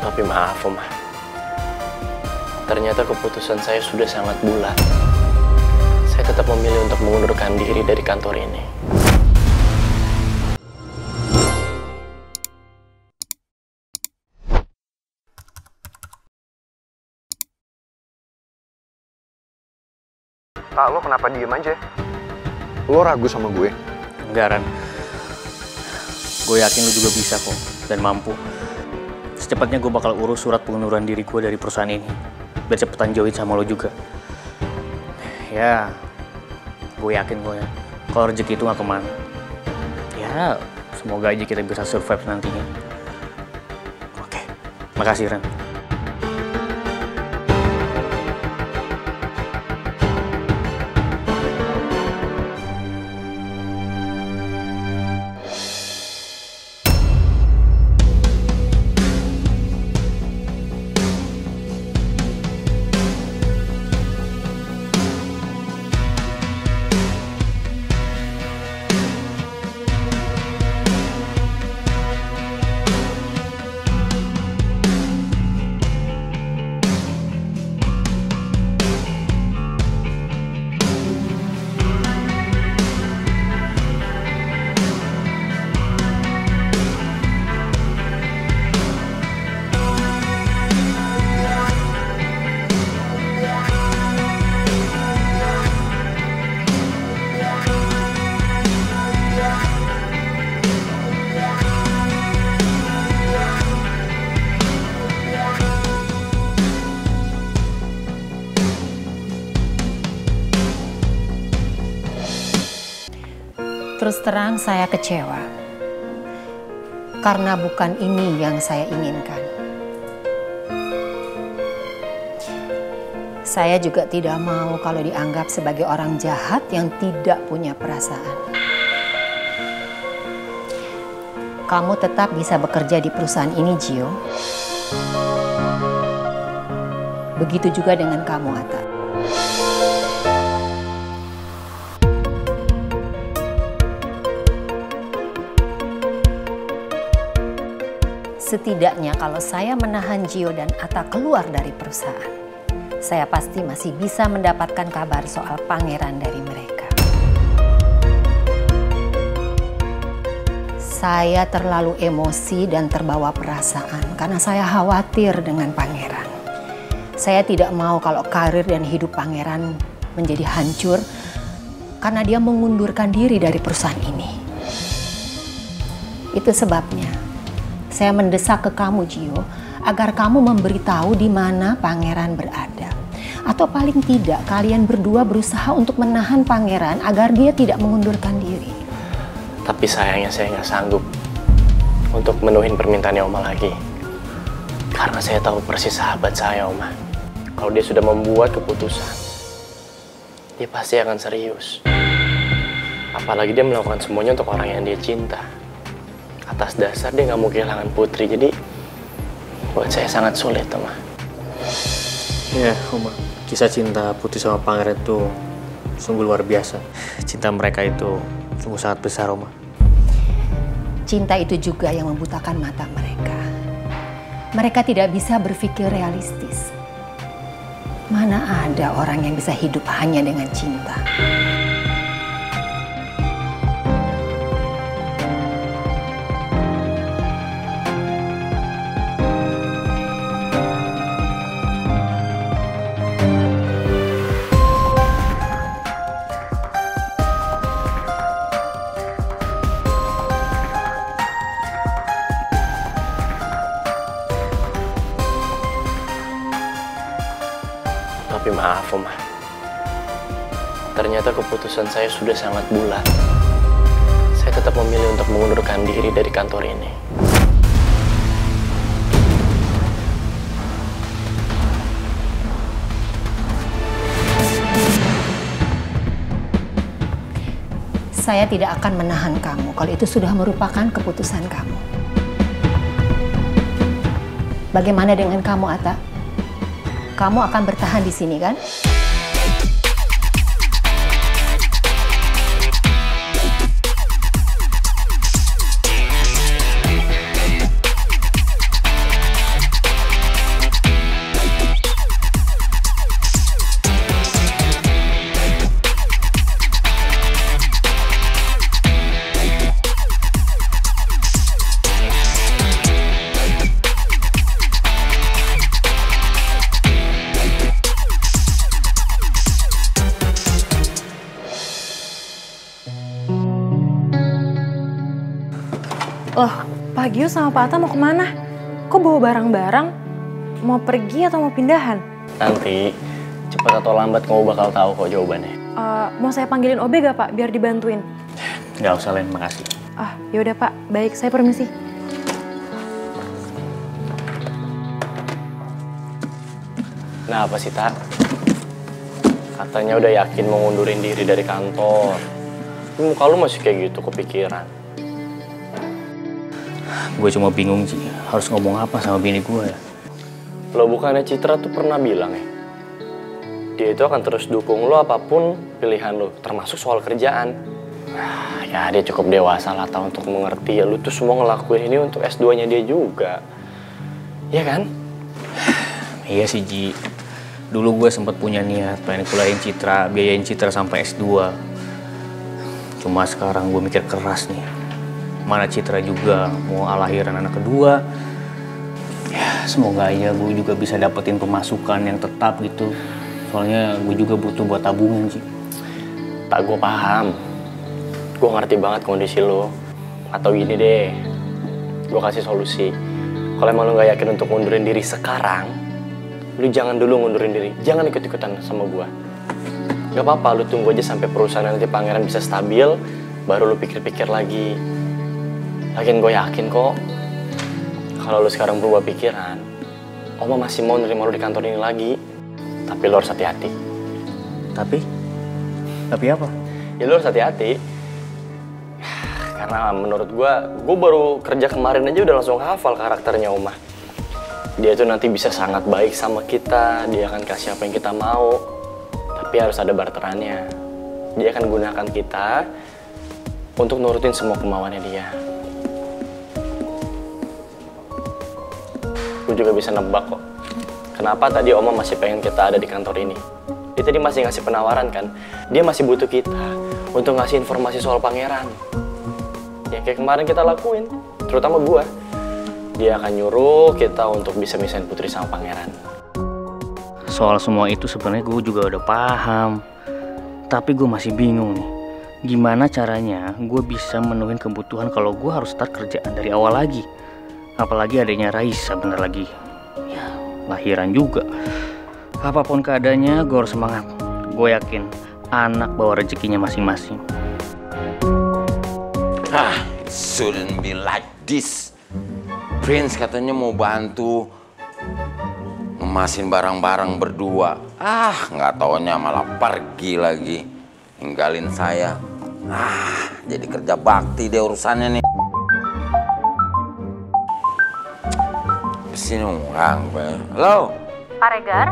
Tapi maaf, Oma. Ternyata keputusan saya sudah sangat bulat. Saya tetap memilih untuk mengundurkan diri dari kantor ini. Tak, lo kenapa diem aja? Lo ragu sama gue? Enggak, Ran. Gue yakin lo juga bisa kok, dan mampu. Secepatnya gue bakal urus surat pengunduran diri gue dari perusahaan ini. Biar cepetan join sama lo juga. Ya, gue yakin kok ya, kalau rezeki itu gak kemana. Ya, semoga aja kita bisa survive nantinya. Oke, makasih Ran. Terus terang saya kecewa, karena bukan ini yang saya inginkan. Saya juga tidak mau kalau dianggap sebagai orang jahat yang tidak punya perasaan. Kamu tetap bisa bekerja di perusahaan ini, Gio. Begitu juga dengan kamu, Atta. Setidaknya kalau saya menahan Gio dan Atta keluar dari perusahaan, saya pasti masih bisa mendapatkan kabar soal pangeran dari mereka. Saya terlalu emosi dan terbawa perasaan karena saya khawatir dengan pangeran. Saya tidak mau kalau karir dan hidup pangeran menjadi hancur karena dia mengundurkan diri dari perusahaan ini. Itu sebabnya saya mendesak ke kamu, Gio, agar kamu memberitahu di mana pangeran berada. Atau paling tidak, kalian berdua berusaha untuk menahan pangeran agar dia tidak mengundurkan diri. Tapi sayangnya saya nggak sanggup untuk menuhin permintaannya Oma lagi. Karena saya tahu persis sahabat saya, Oma. Kalau dia sudah membuat keputusan, dia pasti akan serius. Apalagi dia melakukan semuanya untuk orang yang dia cinta. Atas dasar dia nggak mau kehilangan Putri, jadi buat saya sangat sulit, Oma. Ya, Oma, kisah cinta Putri sama pangeran itu sungguh luar biasa. Cinta mereka itu sungguh sangat besar, Oma. Cinta itu juga yang membutakan mata mereka. Mereka tidak bisa berpikir realistis. Mana ada orang yang bisa hidup hanya dengan cinta. Tapi maaf, Oma. Ternyata keputusan saya sudah sangat bulat. Saya tetap memilih untuk mengundurkan diri dari kantor ini. Saya tidak akan menahan kamu kalau itu sudah merupakan keputusan kamu. Bagaimana dengan kamu, Atta? Kamu akan bertahan di sini, kan? Pak Gio sama Pak Atta mau kemana? Kok bawa barang-barang? Mau pergi atau mau pindahan? Nanti, cepat atau lambat kamu bakal tahu kok jawabannya. Mau saya panggilin OB gak Pak, biar dibantuin? Nggak usah, Len, makasih. Yaudah Pak, baik, saya permisi. Nah apa sih, Tak? Katanya udah yakin mau ngundurin diri dari kantor. Muka lu masih kayak gitu, kepikiran. Gue cuma bingung sih, harus ngomong apa sama bini gue ya. Lo bukannya Citra tuh pernah bilang ya, dia itu akan terus dukung lo apapun pilihan lo, termasuk soal kerjaan. Ya dia cukup dewasa lah tau untuk mengerti ya, lo tuh semua ngelakuin ini untuk S2-nya dia juga. Iya kan? Iya sih, Ji. Dulu gue sempat punya niat pengen kuliahin Citra, biayain Citra sampai S2. Cuma sekarang gue mikir keras nih. Mana Citra juga mau lahiran anak kedua. Ya semoga aja gue juga bisa dapetin pemasukan yang tetap gitu. Soalnya gue juga butuh buat tabungan sih. Tak, gue paham. Gue ngerti banget kondisi lo. Atau gini deh, gue kasih solusi. Kalau emang lo gak yakin untuk ngundurin diri sekarang, lo jangan dulu ngundurin diri. Jangan ikut-ikutan sama gue. Gak apa-apa, lo tunggu aja sampai perusahaan nanti Pangeran bisa stabil, baru lo pikir-pikir lagi. Lagian gue yakin kok, kalau lo sekarang berubah pikiran, Oma masih mau nerima lo di kantor ini lagi. Tapi lo harus hati-hati. Tapi apa? Ya lo harus hati-hati. Karena menurut gue baru kerja kemarin aja udah langsung hafal karakternya Oma. Dia tuh nanti bisa sangat baik sama kita, dia akan kasih apa yang kita mau. Tapi harus ada barterannya. Dia akan gunakan kita untuk nurutin semua kemauannya dia. Gue juga bisa nebak kok, kenapa tadi Oma masih pengen kita ada di kantor ini. Dia tadi masih ngasih penawaran kan, dia masih butuh kita untuk ngasih informasi soal Pangeran. Ya kayak kemarin kita lakuin, terutama gua. Dia akan nyuruh kita untuk bisa misahin Putri sama Pangeran. Soal semua itu sebenarnya gue juga udah paham. Tapi gue masih bingung nih. Gimana caranya gue bisa menuhin kebutuhan kalau gue harus start kerjaan dari awal lagi. Apalagi adanya Raisa bentar lagi. Ya, lahiran juga. Apapun keadaannya gue harus semangat. Gue yakin anak bawa rezekinya masing-masing. It shouldn't be like this. Prince katanya mau bantu ngemasin barang-barang berdua. Nggak taunya malah pergi lagi. Ninggalin saya. Jadi kerja bakti deh urusannya nih. Sini orang, halo. Pak Regar,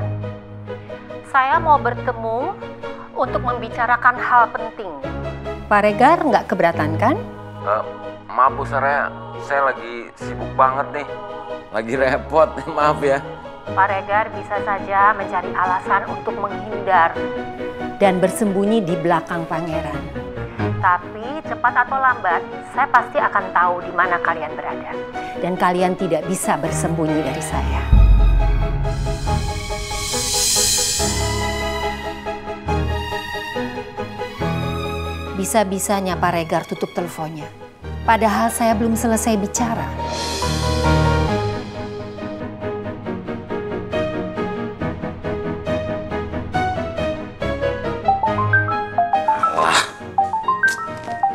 saya mau bertemu untuk membicarakan hal penting. Pak Regar nggak keberatan kan? Maaf Bu Saraya, saya lagi sibuk banget nih. Lagi repot, maaf ya. Pak Regar bisa saja mencari alasan untuk menghindar dan bersembunyi di belakang Pangeran. Tapi cepat atau lambat, saya pasti akan tahu di mana kalian berada. Dan kalian tidak bisa bersembunyi dari saya. Bisa-bisanya Pak Regar tutup teleponnya. Padahal saya belum selesai bicara.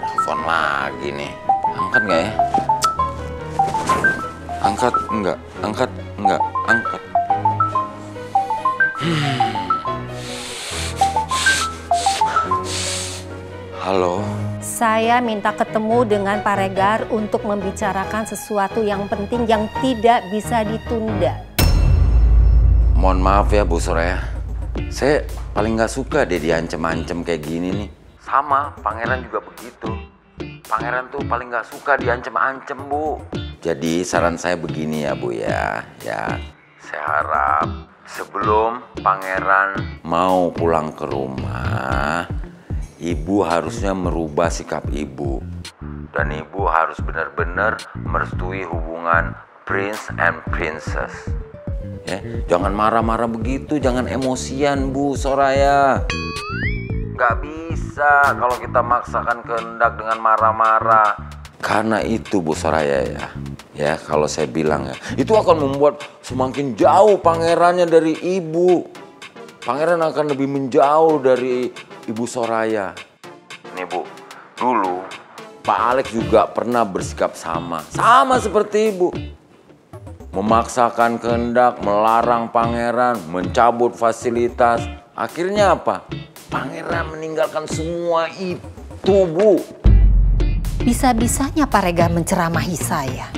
Telepon lagi nih. Angkat nggak ya? Angkat enggak? Angkat enggak? Angkat. Halo? Saya minta ketemu dengan Pak Regar untuk membicarakan sesuatu yang penting yang tidak bisa ditunda. Mohon maaf ya Bu Soraya. Saya paling nggak suka deh diancem-ancem kayak gini nih. Sama, Pangeran juga begitu. Pangeran tuh paling nggak suka diancem-ancem Bu. Jadi saran saya begini ya Bu ya. Saya harap sebelum Pangeran mau pulang ke rumah, Ibu harusnya merubah sikap Ibu. Dan Ibu harus benar-benar merestui hubungan Prince and Princess. Ya, jangan marah-marah begitu, jangan emosian Bu Soraya. Gak bisa kalau kita maksakan kehendak dengan marah-marah. Karena itu Bu Soraya ya kalau saya bilang ya, itu akan membuat semakin jauh pangerannya dari ibu. Pangeran akan lebih menjauh dari Ibu Soraya. Nih Bu, dulu Pak Alex juga pernah bersikap sama seperti ibu. Memaksakan kehendak, melarang pangeran, mencabut fasilitas. Akhirnya apa? Pangeran meninggalkan semua itu, Bu. Bisa-bisanya Pak Regar menceramahi saya.